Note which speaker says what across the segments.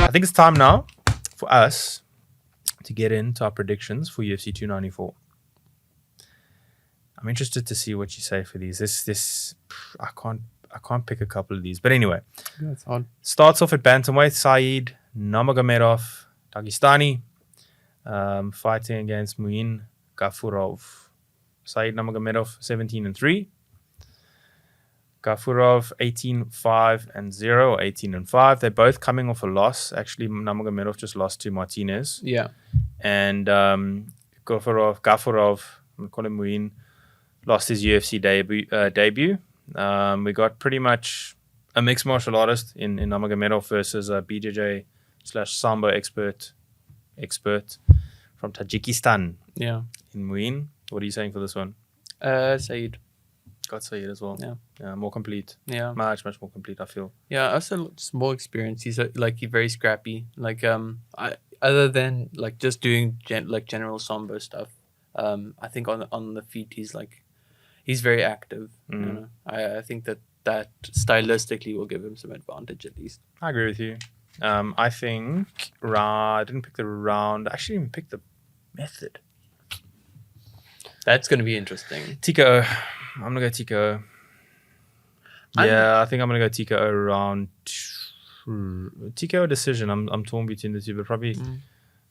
Speaker 1: I think it's time now for us to get into our predictions for UFC 294. I'm interested to see what you say for these. This I can't pick a couple of these. But anyway,
Speaker 2: Yeah, it's hard.
Speaker 1: starts off at bantamweight. Saeed Nurmagomedov, Dagestani, fighting against Muin Gafurov. Saeed Nurmagomedov 17-3. Gafurov 18-5-0, 18-5. They're both coming off a loss. Actually, Nurmagomedov just lost to Martinez.
Speaker 2: Yeah.
Speaker 1: And Gafurov, I'm going to call him Muin, lost his UFC debut. We got pretty much a mixed martial artist in Nurmagomedov versus a BJJ/Sambo expert from Tajikistan
Speaker 2: Yeah.
Speaker 1: in Muin. What are you saying for this one?
Speaker 2: Saeed.
Speaker 1: Got Saeed as well.
Speaker 2: Yeah.
Speaker 1: More complete.
Speaker 2: Yeah.
Speaker 1: Much more complete, I feel.
Speaker 2: Yeah, also just more experience. He's he's very scrappy. Other than like just doing general Sambo stuff, I think on the feet he's very active. You know? I think that stylistically will give him some advantage at least.
Speaker 1: I agree with you. I think I didn't pick the round. I actually didn't pick the method.
Speaker 2: That's going to be interesting.
Speaker 1: TKO. I'm gonna go TKO. I think I'm gonna go TKO round. TKO decision. I'm torn between the two, but probably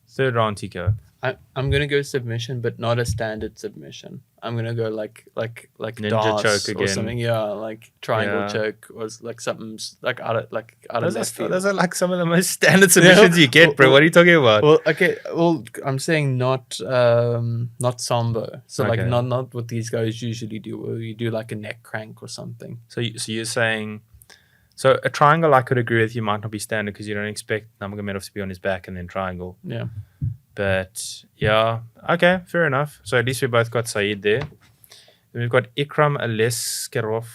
Speaker 1: third round TKO.
Speaker 2: I'm gonna go submission, but not a standard submission. I'm gonna go like
Speaker 1: Ninja
Speaker 2: DOS
Speaker 1: choke
Speaker 2: or
Speaker 1: again.
Speaker 2: something. Yeah, like triangle
Speaker 1: Yeah.
Speaker 2: choke or like something out of left field.
Speaker 1: Those are like some of the most standard submissions you get, bro. What are you talking about?
Speaker 2: Well, okay. Well, I'm saying not Sambo. So like
Speaker 1: Okay.
Speaker 2: not what these guys usually do, where you do like a neck crank or something.
Speaker 1: So you're saying, so a triangle, I could agree with you, might not be standard because you don't expect Nurmagomedov to be on his back and then triangle.
Speaker 2: Yeah.
Speaker 1: But yeah, okay, fair enough. So at least we both got Saeed there. Then we've got Ikram Aliskerov,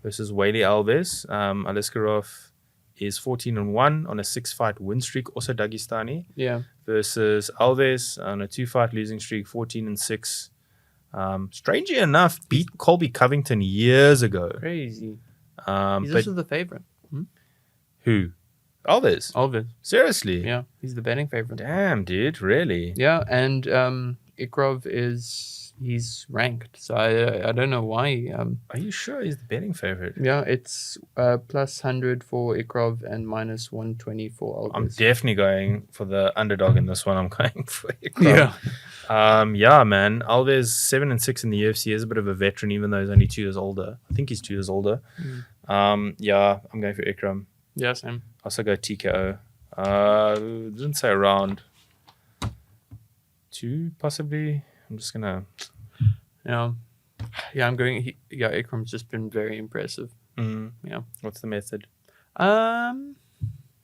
Speaker 1: versus Warlley Alves. Aliskerov is 14-1 on a 6-fight win streak, also Dagestani,
Speaker 2: Yeah.
Speaker 1: versus Alves on a 2-fight losing streak, 14-6. Strangely enough, beat Colby Covington years ago.
Speaker 2: Crazy. He's
Speaker 1: But
Speaker 2: also the favorite.
Speaker 1: who? Alves?
Speaker 2: Alves.
Speaker 1: Seriously?
Speaker 2: Yeah, he's the betting favorite.
Speaker 1: Damn, dude, really?
Speaker 2: Yeah, and Ikram he's ranked, so I don't know why.
Speaker 1: Are you sure he's the betting favorite?
Speaker 2: Yeah, it's plus 100 for Ikram and minus 120 for Alves.
Speaker 1: I'm definitely going for the underdog in this one. I'm going for Ikram. Yeah, man. Alves 7-6 in the UFC is a bit of a veteran, even though he's only 2 years older. I think he's 2 years older. Yeah, I'm going for Ikram.
Speaker 2: Yeah, same.
Speaker 1: Also go TKO. Didn't say round 2, possibly. I'm just gonna.
Speaker 2: Yeah, I'm going. Ikram's just been very impressive. Yeah.
Speaker 1: What's the method?
Speaker 2: I'm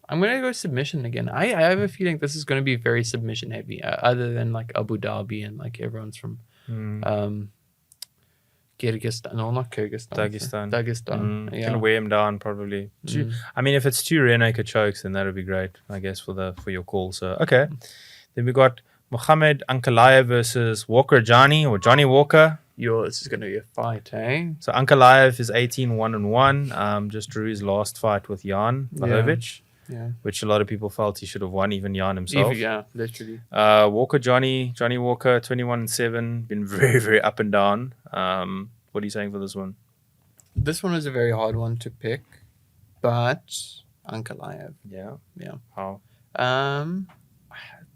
Speaker 2: gonna go submission again. I have a feeling this is gonna be very submission heavy. Other than like Abu Dhabi and like everyone's from Kyrgyzstan. No, not Kyrgyzstan. Dagestan. Yeah.
Speaker 1: Gonna wear him down probably. I mean, if it's 2 rear naked chokes, then that would be great, I guess, for your call. So okay, then we got Mohammed Ankalaev versus Johnny Walker.
Speaker 2: This is gonna be a fight, eh?
Speaker 1: So Ankalaev is 18-1-1. Just drew his last fight with Jan Blachowicz, which a lot of people felt he should have won, even Jan himself.
Speaker 2: Yeah, literally.
Speaker 1: Johnny Walker, 21-7, been very, very up and down. What are you saying for this one?
Speaker 2: This one is a very hard one to pick, but Ankalaev.
Speaker 1: Yeah.
Speaker 2: How?
Speaker 1: How?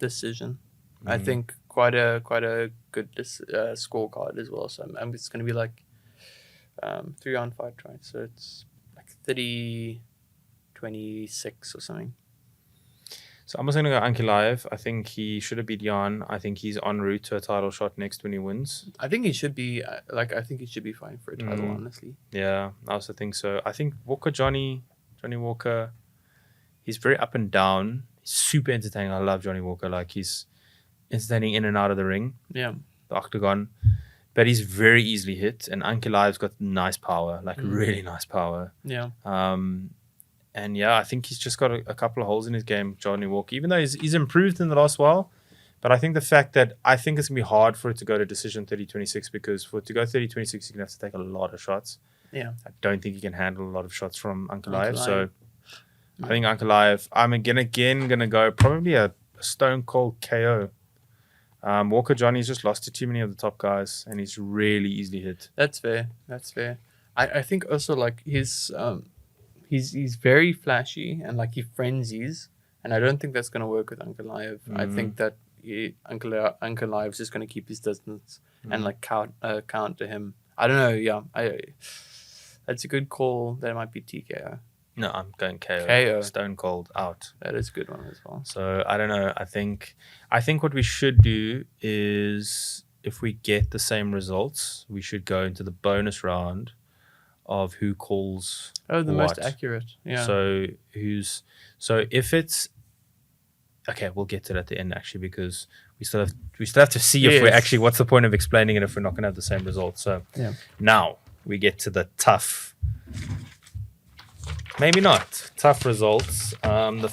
Speaker 2: Decision. I think quite a good scorecard as well. So it's going to be like 3-round fight, right? So it's like 30-26 or something.
Speaker 1: So I'm also going to go Ankalaev. I think he should have beat Jan. I think he's en route to a title shot next when he wins.
Speaker 2: I think he should be I think he should be fine for a title, honestly.
Speaker 1: Yeah, I also think so. I think Johnny Walker, he's very up and down. He's super entertaining. I love Johnny Walker. Like, he's entertaining in and out of the ring.
Speaker 2: Yeah.
Speaker 1: The octagon. But he's very easily hit. And Ankalaev's got nice power. Like, really nice power.
Speaker 2: Yeah.
Speaker 1: And yeah, I think he's just got a couple of holes in his game, Johnny Walker, even though he's improved in the last while. But I think the fact that I think it's going to be hard for it to go to decision 30-26, because for it to go 30-26, you're going to have to take a lot of shots.
Speaker 2: Yeah.
Speaker 1: I don't think he can handle a lot of shots from Ankalaev. So I think Ankalaev. I'm again gonna go probably a stone cold KO. Walker Johnny's just lost to too many of the top guys, and he's really easily hit.
Speaker 2: That's fair. I think also like he's very flashy and like he frenzies, and I don't think that's gonna work with Ankalaev. I think that Ankalaev's just gonna keep his distance and like counter him. I don't know. Yeah, that's a good call. That might be TKO.
Speaker 1: No, I'm going KO.
Speaker 2: KO.
Speaker 1: Stone cold out.
Speaker 2: That is a good one as well.
Speaker 1: So I don't know. I think what we should do is, if we get the same results, we should go into the bonus round of who calls
Speaker 2: the
Speaker 1: what.
Speaker 2: most accurate. Yeah.
Speaker 1: So if it's okay, we'll get to it at the end actually, because we still have to see if we're actually, what's the point of explaining it if we're not going to have the same results. So now we get to the tough. Maybe not tough results. The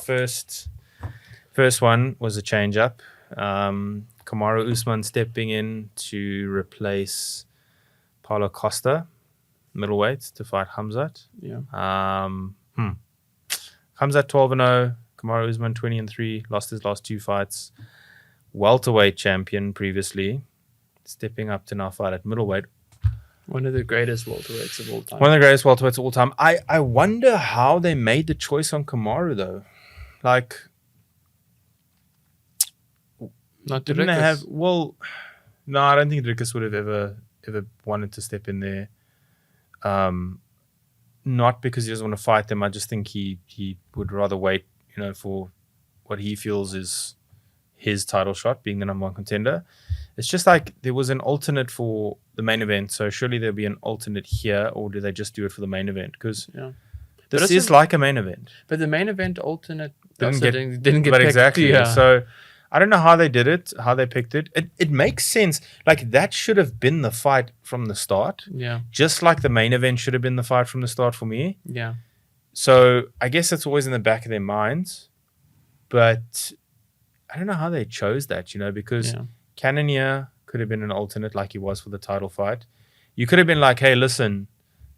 Speaker 1: first one was a change up. Kamaru Usman stepping in to replace Paulo Costa, middleweight, to fight Khamzat.
Speaker 2: Yeah.
Speaker 1: Khamzat 12-0. Kamaru Usman 20-3. Lost his last 2 fights. Welterweight champion previously, stepping up to now fight at middleweight.
Speaker 2: One of the greatest welterweights of all time.
Speaker 1: One of the greatest welterweights of all time. I wonder how they made the choice on Kamaru, though. Like,
Speaker 2: not
Speaker 1: didn't they have? Well, no, I don't think Dricus would have ever wanted to step in there. Not because he doesn't want to fight them. I just think he would rather wait, for what he feels is his title shot, being the number 1 contender. It's just like there was an alternate for the main event, so surely there'll be an alternate here, or do they just do it for the main event? Because this is like a main event.
Speaker 2: But the main event alternate
Speaker 1: didn't get
Speaker 2: picked.
Speaker 1: Exactly.
Speaker 2: Yeah.
Speaker 1: So I don't know how they did it, how they picked it. It makes sense. Like, that should have been the fight from the start.
Speaker 2: Yeah.
Speaker 1: Just like the main event should have been the fight from the start for me.
Speaker 2: Yeah.
Speaker 1: So I guess it's always in the back of their minds. But I don't know how they chose that, because Cannonier could have been an alternate like he was for the title fight. You could have been like, hey, listen,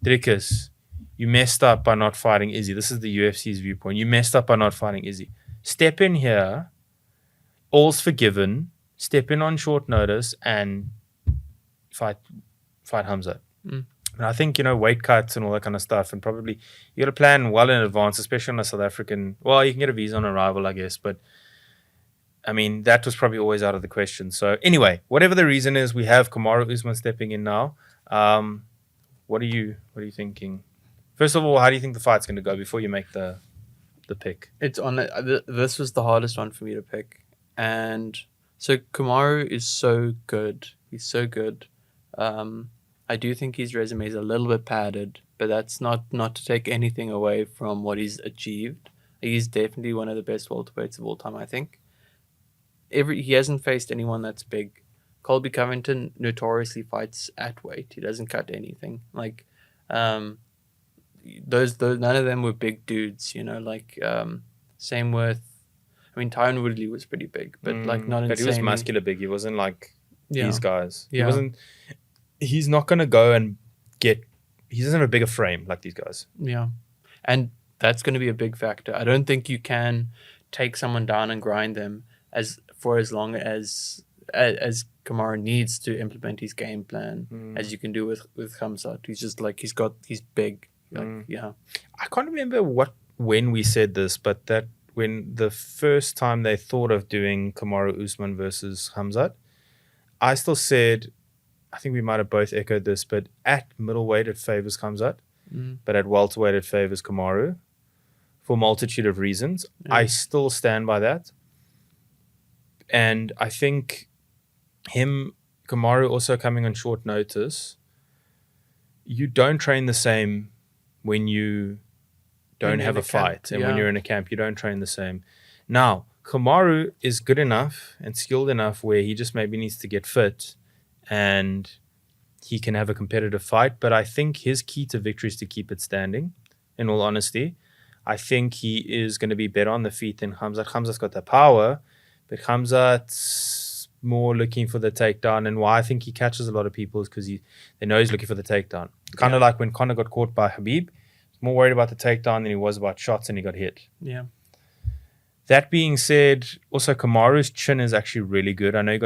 Speaker 1: Dricus, you messed up by not fighting Izzy. This is the UFC's viewpoint. You messed up by not fighting Izzy. Step in here. All's forgiven. Step in on short notice and fight Khamzat. And I think, weight cuts and all that kind of stuff, and probably you got to plan well in advance, especially on a South African. Well, you can get a visa on arrival, I guess, but I mean, that was probably always out of the question. So anyway, whatever the reason is, we have Kamaru Usman stepping in now. What are you thinking? First of all, how do you think the fight's going to go before you make the pick?
Speaker 2: It's on. This was the hardest one for me to pick, and so Kamaru is so good. He's so good. I do think his resume is a little bit padded, but that's not to take anything away from what he's achieved. He's definitely one of the best welterweights of all time, I think. He hasn't faced anyone that's big. Colby Covington notoriously fights at weight. He doesn't cut anything. Like, those none of them were big dudes. Same with. I mean, Tyron Woodley was pretty big, but like not insane.
Speaker 1: But he was muscular big. He wasn't like these guys.
Speaker 2: Yeah.
Speaker 1: He wasn't. He's not gonna go and get. He doesn't have a bigger frame like these guys.
Speaker 2: Yeah, and that's going to be a big factor. I don't think you can take someone down and grind them as long as Kamaru needs to implement his game plan, as you can do with Khamzat. He's just like he's big. I
Speaker 1: can't remember when we said this, but that when the first time they thought of doing Kamaru Usman versus Khamzat, I still said, I think we might have both echoed this, but at middleweight it favors Khamzat, but at welterweight it favors Kamaru for a multitude of reasons. I still stand by that. And I think Kamaru also coming on short notice, you don't train the same when you don't have a fight. And when you're in a camp, you don't train the same. Now, Kamaru is good enough and skilled enough where he just maybe needs to get fit and he can have a competitive fight. But I think his key to victory is to keep it standing, in all honesty. I think he is going to be better on the feet than Khamzat. Khamzat's got the power, but Khamzat's more looking for the takedown. And why I think he catches a lot of people is because they know he's looking for the takedown. Kind of like when Conor got caught by Khabib. more worried about the takedown than he was about shots, and he got hit.
Speaker 2: Yeah.
Speaker 1: That being said, also Kamaru's chin is actually really good. I know he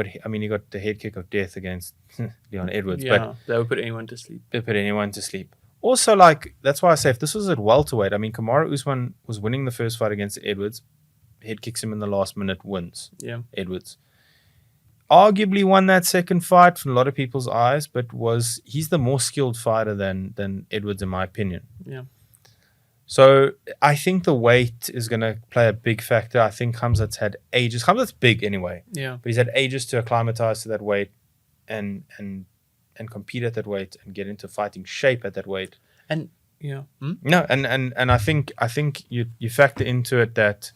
Speaker 1: got the head kick of death against Leon Edwards, but
Speaker 2: that would put anyone to sleep.
Speaker 1: It put anyone to sleep. Also, like, that's why I say if this was at welterweight, I mean, Kamaru Usman was winning the first fight against Edwards, head kicks him in the last minute, wins.
Speaker 2: Yeah.
Speaker 1: Edwards arguably won that second fight from a lot of people's eyes, but he's the more skilled fighter than Edwards, in my opinion.
Speaker 2: Yeah.
Speaker 1: So I think the weight is going to play a big factor. I think Khamzat's had ages. Khamzat's big anyway.
Speaker 2: Yeah.
Speaker 1: But he's had ages to acclimatize to that weight and compete at that weight and get into fighting shape at that weight.
Speaker 2: And yeah.
Speaker 1: No, and I think you factor into it that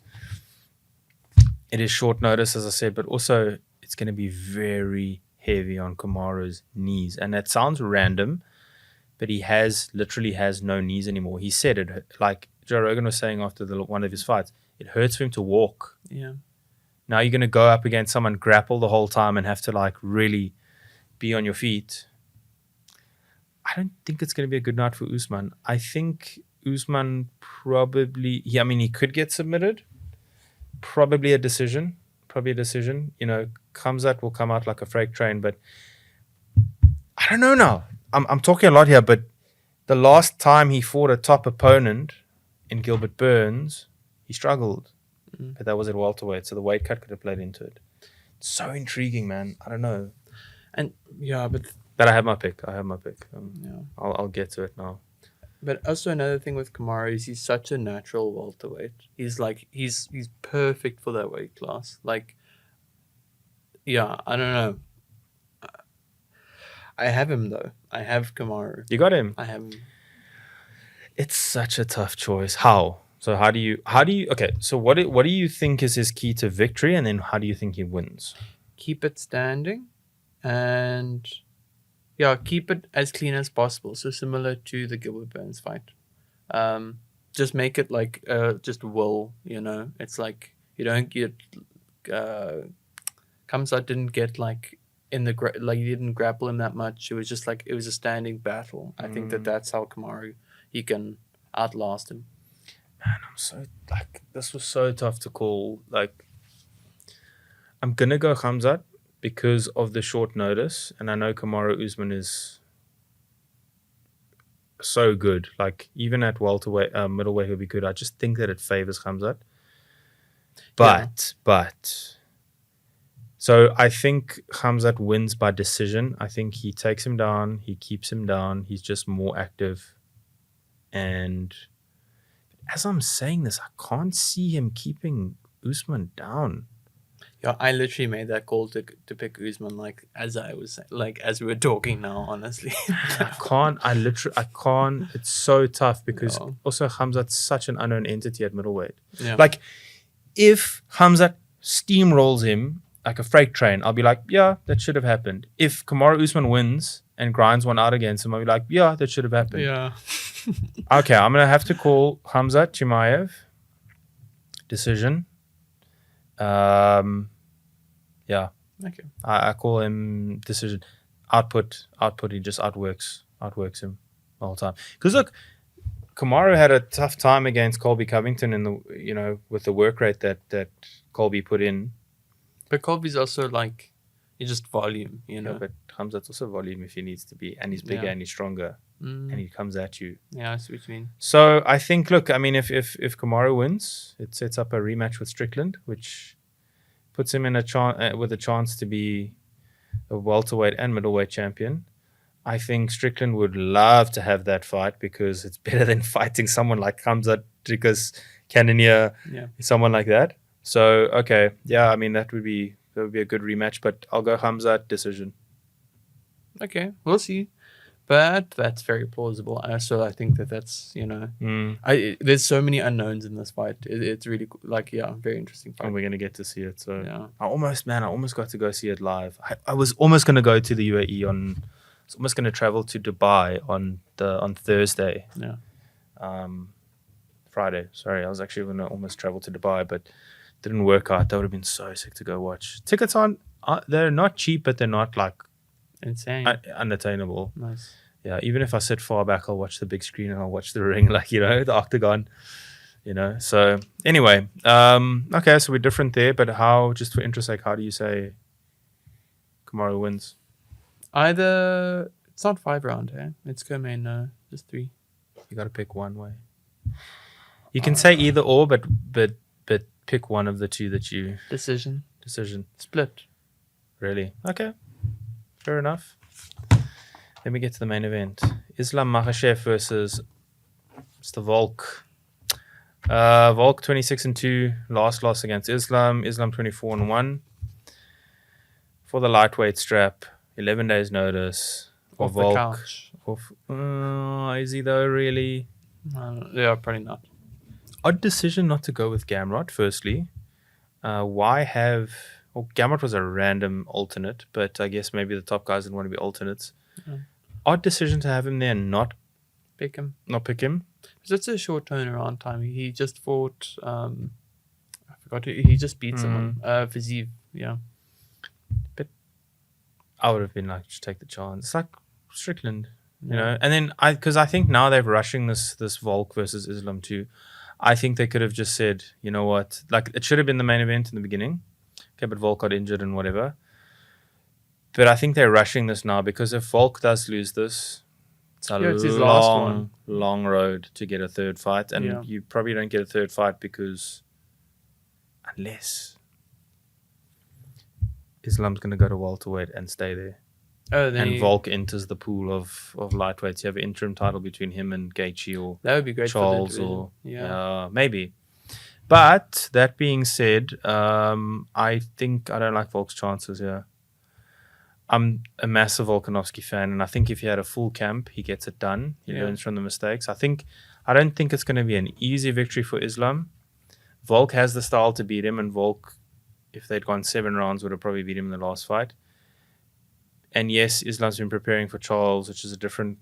Speaker 1: it is short notice, as I said, but also it's going to be very heavy on Kamaru's knees. And that sounds random, but he literally has no knees anymore. He said it, like Joe Rogan was saying after one of his fights, it hurts for him to walk.
Speaker 2: Yeah.
Speaker 1: Now you're going to go up against someone, grapple the whole time, and have to like really be on your feet. I don't think it's going to be a good night for Usman. I think Usman probably, he could get submitted. Probably a decision. You know, Khamzat will come out like a freight train, but I don't know now. I'm talking a lot here, but the last time he fought a top opponent in Gilbert Burns, he struggled. But that was at welterweight, so the weight cut could have played into it. It's so intriguing, man. I don't know.
Speaker 2: And yeah, but
Speaker 1: I have my pick. I'll get to it now.
Speaker 2: But also another thing with Kamaru is he's such a natural welterweight. He's perfect for that weight class. Like, yeah, I don't know. I have him though. I have Kamaru.
Speaker 1: You got him.
Speaker 2: I have him.
Speaker 1: It's such a tough choice. How? So how do you? Okay. So what do you think is his key to victory, and then how do you think he wins?
Speaker 2: Keep it standing, and yeah, keep it as clean as possible. So similar to the Gilbert Burns fight. Just make it like just will, you know. It's like you don't get Khamzat didn't get like in the you didn't grapple him that much. It was just like it was a standing battle. I think that's how Kamaru he can outlast him.
Speaker 1: Man, I'm so this was so tough to call. Like, I'm gonna go Khamzat because of the short notice, and I know Kamaru Usman is so good. Like, even at welterweight, middleweight, he'll be good. I just think that it favors Khamzat. But so I think Khamzat wins by decision. I think he takes him down. He keeps him down. He's just more active. And as I'm saying this, I can't see him keeping Usman down.
Speaker 2: Yeah, I literally made that call to pick Usman as we were talking now, honestly.
Speaker 1: I can't. It's so tough because also Khamzat's such an unknown entity at middleweight.
Speaker 2: Yeah.
Speaker 1: Like, if Khamzat steamrolls him like a freight train, I'll be like, yeah, that should have happened. If Kamaru Usman wins and grinds one out against him, I'll be like, yeah, that should have happened.
Speaker 2: Yeah.
Speaker 1: Okay, I'm going to have to call Khamzat Chimaev. Decision. Yeah.
Speaker 2: Okay.
Speaker 1: I call him decision. Output. He just outworks him the whole time. Because look, Kamaru had a tough time against Colby Covington with the work rate that Colby put in.
Speaker 2: But Colby's also he's just volume, you know.
Speaker 1: Yeah, but Khamzat's also volume if he needs to be, and he's bigger and he's stronger, and he comes at you.
Speaker 2: Yeah, I see what you mean.
Speaker 1: So I think, look, I mean, if Kamaru wins, it sets up a rematch with Strickland, which puts him in with a chance to be a welterweight and middleweight champion. I think Strickland would love to have that fight because it's better than fighting someone like Khamzat, because Cannonier, someone like that. So okay, yeah, I mean that would be a good rematch, but I'll go Khamzat decision.
Speaker 2: Okay, we'll see. But that's very plausible. I think that's, there's so many unknowns in this fight. It's really very interesting fight.
Speaker 1: And we're going to get to see it. So
Speaker 2: yeah.
Speaker 1: I almost got to go see it live. I was almost going to go to the UAE I was almost going to travel to Dubai on Thursday.
Speaker 2: Yeah.
Speaker 1: Friday. Sorry, I was actually going to almost travel to Dubai, but didn't work out. That would have been so sick to go watch. Tickets they're not cheap, but they're not
Speaker 2: insane,
Speaker 1: unattainable.
Speaker 2: Nice.
Speaker 1: Yeah, even if I sit far back, I'll watch the big screen and I'll watch the ring, like, the octagon, So anyway, okay, so we're different there, but just for interest sake, how do you say Kamaru wins?
Speaker 2: Either, it's not 5 round, eh? It's co-main, no, just 3.
Speaker 1: You got to pick one way. You can say either or, but pick one of the two that you...
Speaker 2: Decision. Split.
Speaker 1: Really? Okay. Fair enough. Then we get to the main event. Islam Makhachev versus Mr. Volk. Volk 26-2, last loss against Islam. Islam 24-1. For the lightweight strap, 11 days notice. For
Speaker 2: Off
Speaker 1: Volk.
Speaker 2: the couch.
Speaker 1: Is he though, really?
Speaker 2: Yeah, probably not.
Speaker 1: Odd decision not to go with Gamrot, firstly. Why have... Well, Gamrot was a random alternate, but I guess maybe the top guys didn't want to be alternates.
Speaker 2: Yeah.
Speaker 1: Odd decision to have him there and not
Speaker 2: pick him.
Speaker 1: Because
Speaker 2: it's a short turnaround time. He just fought... I forgot who. He just beat someone. Viziv, yeah.
Speaker 1: But I would have been like, just take the chance. It's like Strickland, And then, because I think now they're rushing this Volk versus Islam too. I think they could have just said, you know what? Like, it should have been the main event in the beginning. Okay, but Volk got injured and whatever. But I think they're rushing this now because if Volk does lose this, it's a long road to get a third fight. And you probably don't get a third fight because unless Islam's going to go to welterweight and stay there. And Volk enters the pool of lightweights. You have an interim title between him and Gaethje or
Speaker 2: that would be great
Speaker 1: Charles
Speaker 2: for
Speaker 1: maybe. But that being said, I don't like Volk's chances here. I'm a massive Volkanovski fan, and I think if he had a full camp, he gets it done. He learns from the mistakes. I don't think it's going to be an easy victory for Islam. Volk has the style to beat him, and Volk, if they'd gone 7 rounds, would have probably beat him in the last fight. And yes, Islam's been preparing for Charles, which is a different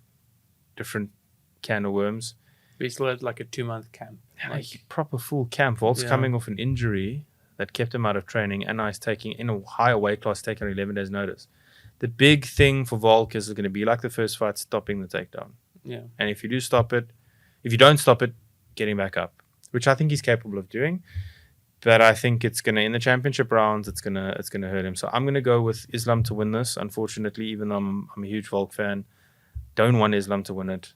Speaker 1: can of worms.
Speaker 2: But he still had like a 2-month camp.
Speaker 1: Like proper full camp. Volk's coming off an injury that kept him out of training, and now he's taking, in a higher weight class, taking 11 days notice. The big thing for Volk is going to be like the first fight, stopping the takedown.
Speaker 2: Yeah.
Speaker 1: And if you don't stop it, getting back up, which I think he's capable of doing. But I think it's gonna, in the championship rounds, it's gonna hurt him. So I'm gonna go with Islam to win this. Unfortunately, even though I'm a huge Volk fan, don't want Islam to win it,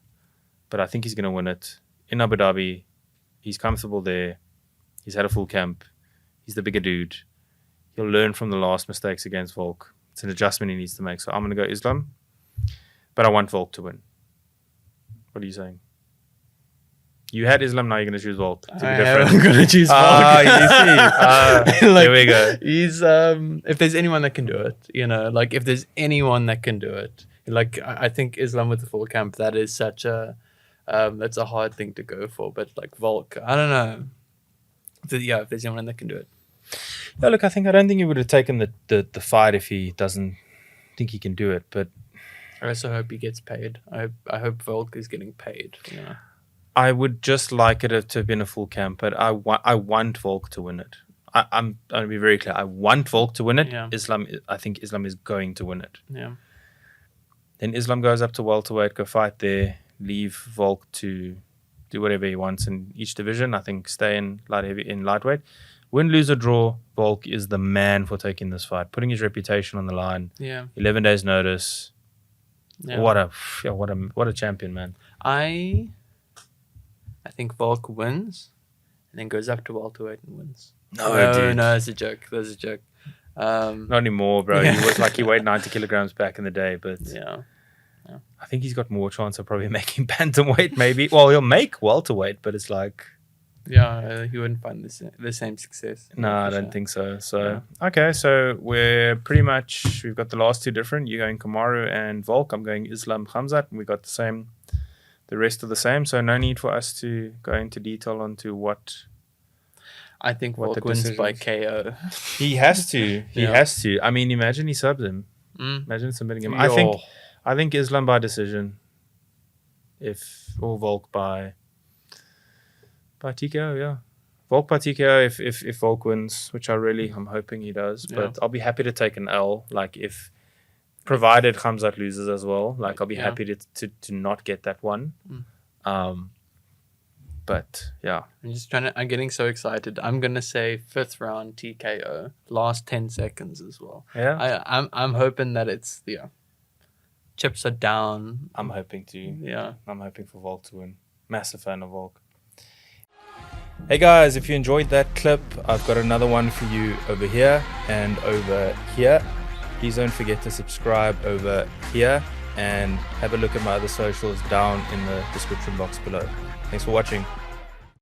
Speaker 1: but I think he's gonna win it in Abu Dhabi. He's comfortable there. He's had a full camp. He's the bigger dude. He'll learn from the last mistakes against Volk. It's an adjustment he needs to make. So I'm gonna go Islam, but I want Volk to win. What are you saying? You had Islam, now you're going to choose Volk. To be different.
Speaker 2: I'm going to choose Volk.
Speaker 1: You see. There we go.
Speaker 2: He's, if there's anyone that can do it, if there's anyone that can do it, I think Islam with the full camp, that is such a, that's a hard thing to go for. But like Volk, I don't know. If there's anyone that can do it.
Speaker 1: Yeah, look, I don't think he would have taken the fight if he doesn't think he can do it. But
Speaker 2: I also hope he gets paid. I hope Volk is getting paid,
Speaker 1: I would just like it to have been a full camp, but I want Volk to win it. I'm going to be very clear. I want Volk to win it.
Speaker 2: Yeah.
Speaker 1: I think Islam is going to win it.
Speaker 2: Yeah.
Speaker 1: Then Islam goes up to welterweight, go fight there, leave Volk to do whatever he wants in each division. I think stay in lightweight. Win, lose or draw, Volk is the man for taking this fight, putting his reputation on the line.
Speaker 2: Yeah.
Speaker 1: 11 days notice.
Speaker 2: Yeah.
Speaker 1: What a champion, man.
Speaker 2: I think Volk wins and then goes up to welterweight and wins.
Speaker 1: Dude.
Speaker 2: No, it's a joke. That's a joke.
Speaker 1: Not anymore, bro.
Speaker 2: Yeah.
Speaker 1: He was like, he weighed 90 kilograms back in the day, but
Speaker 2: Yeah.
Speaker 1: I think he's got more chance of probably making bantamweight, maybe. Well, he'll make welterweight, but it's like...
Speaker 2: Yeah, he wouldn't find the same success.
Speaker 1: No, I don't think so. So, okay, so we're pretty much... We've got the last two different. You're going Kamaru and Volk. I'm going Islam Khamzat, and we got the rest are the same. So no need for us to go into detail onto what...
Speaker 2: I think Volk wins by KO.
Speaker 1: He has to. He has to. I mean, imagine he subs him. Imagine submitting him. I think Islam by decision. Or Volk by TKO, yeah. Volk by TKO if Volk wins, which I'm hoping he does. But I'll be happy to take an L. Like if provided Khamzat loses as well. Like, I'll be
Speaker 2: Yeah.
Speaker 1: happy to not get that one. But yeah,
Speaker 2: I'm getting so excited. I'm gonna say 5th round TKO, last 10 seconds as well.
Speaker 1: yeah.
Speaker 2: I'm hoping that it's chips are down.
Speaker 1: I'm hoping to.
Speaker 2: Yeah.
Speaker 1: I'm hoping for Volk to win. Massive fan of Volk. Hey guys, if you enjoyed that clip, I've got another one for you over here and over here. Please don't forget to subscribe over here and have a look at my other socials down in the description box below. Thanks for watching.